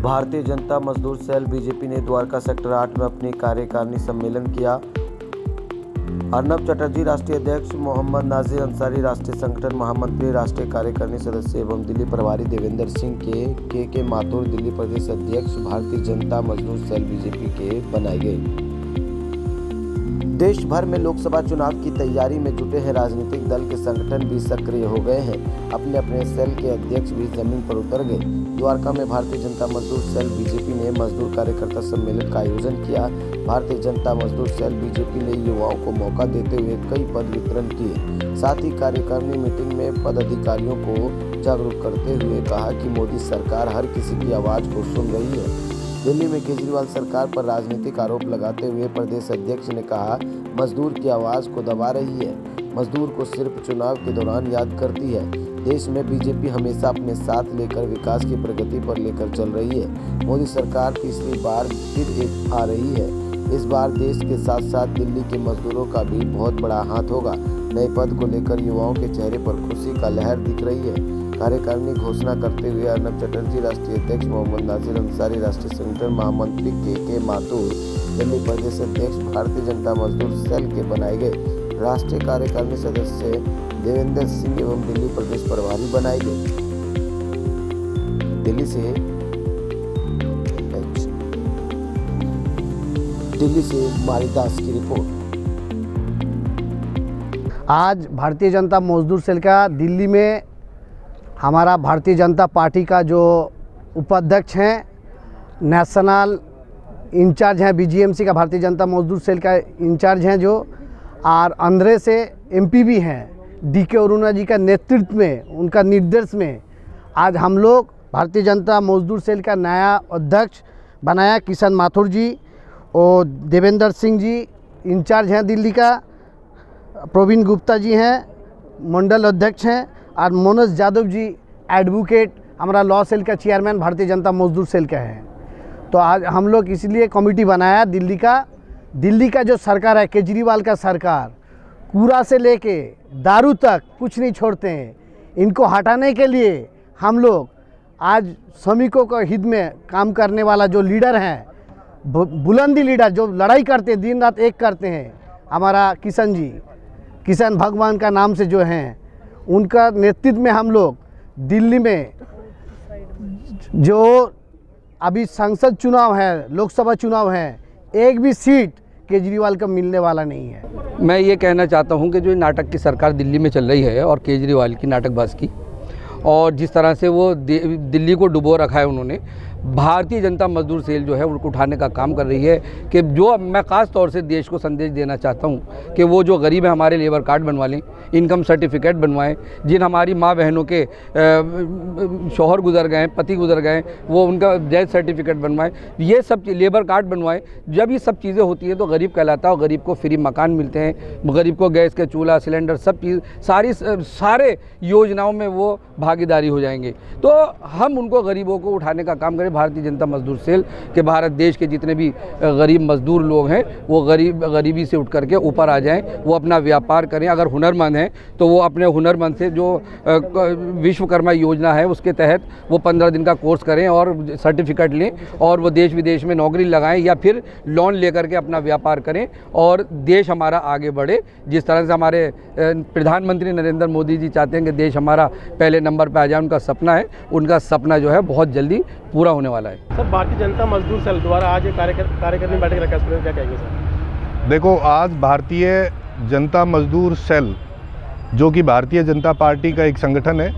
भारतीय जनता मजदूर cell BJP ने Dwarka sector 8 में अपनी कार्यकारिणी सम्मेलन किया। अर्नब चटर्जी राष्ट्रीय अध्यक्ष, मोहम्मद नाजिर अंसारी राष्ट्रीय संगठन महामंत्री, राष्ट्रीय कार्यकारिणी सदस्य एवं दिल्ली प्रभारी देवेंद्र सिंह के माथुर दिल्ली प्रदेश अध्यक्ष भारतीय जनता मजदूर सेल बीजेपी के बनाए गए। देश भर में लोकसभा चुनाव की तैयारी में जुटे हैं राजनीतिक दल के संगठन भी सक्रिय हो गए हैं। अपने अपने सेल के अध्यक्ष भी जमीन पर उतर गए। द्वारका में भारतीय जनता मजदूर सेल बीजेपी ने मजदूर कार्यकर्ता सम्मेलन का आयोजन किया। भारतीय जनता मजदूर सेल बीजेपी ने युवाओं को मौका देते हुए कई पद वितरण किए। साथ ही कार्यकारिणी मीटिंग में पदाधिकारियों को जागरूक करते हुए कहा कि मोदी सरकार हर किसी की आवाज को सुन रही है। दिल्ली में केजरीवाल सरकार पर राजनीतिक आरोप लगाते हुए प्रदेश अध्यक्ष ने कहा, मजदूर की आवाज को दबा रही है। मजदूर को सिर्फ चुनाव के दौरान याद करती है। देश में बीजेपी हमेशा अपने साथ लेकर विकास की प्रगति पर लेकर चल रही है। मोदी सरकार तीसरी बार फिर आ रही है। इस बार देश के साथ साथ दिल्ली के मजदूरों का भी बहुत बड़ा हाथ होगा। नए पद को लेकर युवाओं के चेहरे पर खुशी का लहर दिख रही है। कार्यकारिणी घोषणा करते हुए अर्नब चटर्जी राष्ट्रीय अध्यक्ष, मोहम्मद नाजिर अंसारी राष्ट्रीय संगठन महामंत्री के माथुर दिल्ली प्रदेश अध्यक्ष भारतीय जनता मजदूर सेल के बनाए गए। राष्ट्रीय कार्यकारिणी सदस्य देवेंद्र सिंह एवं दिल्ली प्रदेश प्रभारी बनाए गए। दिल्ली से मारिदास की रिपोर्ट। आज भारतीय जनता मजदूर सेल का दिल्ली में हमारा भारतीय जनता पार्टी का जो उपाध्यक्ष हैं, नेशनल इंचार्ज हैं, बीजीएमसी का भारतीय जनता मजदूर सेल का इंचार्ज हैं जो, और आंध्र से एमपी भी हैं, डीके अरुणा जी का नेतृत्व में, उनका निर्देश में आज हम लोग भारतीय जनता मजदूर सेल का नया अध्यक्ष बनाया। किशन माथुर जी और देवेंद्र सिंह जी इंचार्ज हैं दिल्ली का, प्रवीण गुप्ता जी हैं मंडल अध्यक्ष हैं, और मनोज यादव जी एडवोकेट हमारा लॉ सेल का चेयरमैन भारतीय जनता मजदूर सेल का है। तो आज हम लोग इसलिए कमेटी बनाया दिल्ली का जो सरकार है, केजरीवाल का सरकार, कूड़ा से लेके दारू तक कुछ नहीं छोड़ते हैं। इनको हटाने के लिए हम लोग आज श्रमिकों के हित में काम करने वाला जो लीडर हैं, बुलंदी लीडर जो लड़ाई करते हैं, दिन रात एक करते हैं, हमारा किशन जी, किशन भगवान का नाम से जो हैं, उनका नेतृत्व में हम लोग दिल्ली में जो अभी संसद चुनाव है, लोकसभा चुनाव है, एक भी सीट केजरीवाल का मिलने वाला नहीं है। मैं ये कहना चाहता हूँ कि जो नाटक की सरकार दिल्ली में चल रही है और केजरीवाल की नाटकबाज की, और जिस तरह से वो दिल्ली को डुबो रखा है उन्होंने, भारतीय जनता मजदूर सेल जो है उनको उठाने का काम कर रही है। कि जो मैं ख़ास तौर से देश को संदेश देना चाहता हूँ कि वो जो गरीब है हमारे लेबर कार्ड बनवा लें, इनकम सर्टिफिकेट बनवाएं। जिन हमारी माँ बहनों के शौहर गुजर गए, पति गुजर गए, वो उनका डेथ सर्टिफिकेट बनवाएं। ये सब लेबर कार्ड बनवाएं। जब ये सब चीज़ें होती हैं तो गरीब कहलाता है, और गरीब को फ्री मकान मिलते हैं, गरीब को गैस के चूल्हा, सिलेंडर, सब चीज़ सारे योजनाओं में वो भागीदारी हो जाएंगे। तो हम उनको गरीबों को उठाने का काम करें। भारतीय जनता मजदूर सेल के भारत देश के जितने भी गरीब मजदूर लोग हैं वो गरीबी से उठ करके ऊपर आ जाएं, वो अपना व्यापार करें। अगर हुनरमंद हैं तो वो अपने हुनरमंद से जो विश्वकर्मा योजना है उसके तहत वो 15 दिन का कोर्स करें और सर्टिफिकेट लें, और वो देश विदेश में नौकरी लगाएं या फिर लोन लेकर के अपना व्यापार करें, और देश हमारा आगे बढ़े। जिस तरह से हमारे प्रधानमंत्री नरेंद्र मोदी जी चाहते हैं कि देश हमारा पहले नंबर पर आ जाए, उनका सपना है, उनका सपना जो है बहुत जल्दी पूरा होने वाला है। सर, भारतीय जनता मजदूर सेल द्वारा आज कार्यकारिणी बैठक रखा है, क्या कहेंगे सर? देखो, आज भारतीय जनता मजदूर सेल जो कि भारतीय जनता पार्टी का एक संगठन है,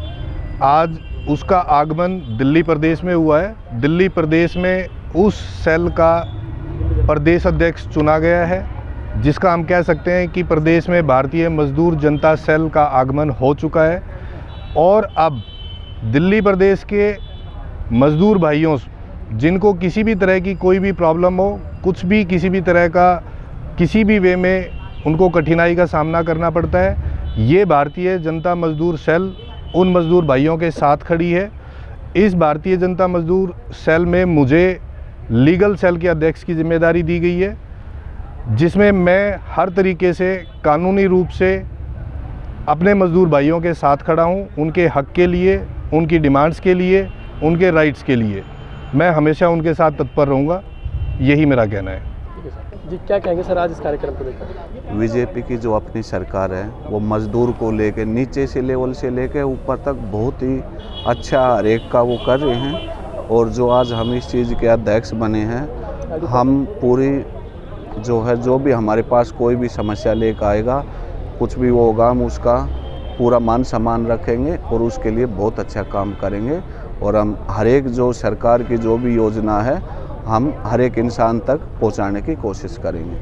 आज उसका आगमन दिल्ली प्रदेश में हुआ है। दिल्ली प्रदेश में उस सेल का प्रदेश अध्यक्ष चुना गया है, जिसका हम कह सकते हैं कि प्रदेश में भारतीय मजदूर जनता सेल का आगमन हो चुका है। और अब दिल्ली प्रदेश के मज़दूर भाइयों जिनको किसी भी तरह की कोई भी प्रॉब्लम हो, कुछ भी किसी भी तरह का किसी भी वे में उनको कठिनाई का सामना करना पड़ता है, ये भारतीय जनता मजदूर सेल उन मज़दूर भाइयों के साथ खड़ी है। इस भारतीय जनता मजदूर सेल में मुझे लीगल सेल के अध्यक्ष की जिम्मेदारी दी गई है, जिसमें मैं हर तरीके से कानूनी रूप से अपने मज़दूर भाइयों के साथ खड़ा हूं, उनके हक के लिए, उनकी डिमांड्स के लिए, उनके राइट्स के लिए। मैं हमेशा उनके साथ तत्पर रहूँगा, यही मेरा कहना है। ठीक है सर जी, क्या कहेंगे सर आज इस कार्यक्रम को लेकर? बीजेपी की जो अपनी सरकार है वो मज़दूर को लेके नीचे से लेवल से लेके ऊपर तक बहुत ही अच्छा हर एक का वो कर रहे हैं। और जो आज हम इस चीज़ के अध्यक्ष बने हैं, हम पूरी जो है जो भी हमारे पास कोई भी समस्या लेकर आएगा, कुछ भी वो होगा, हम उसका पूरा मान सम्मान रखेंगे और उसके लिए बहुत अच्छा काम करेंगे। और हम हर एक जो सरकार की जो भी योजना है हम हर एक इंसान तक पहुंचाने की कोशिश करेंगे।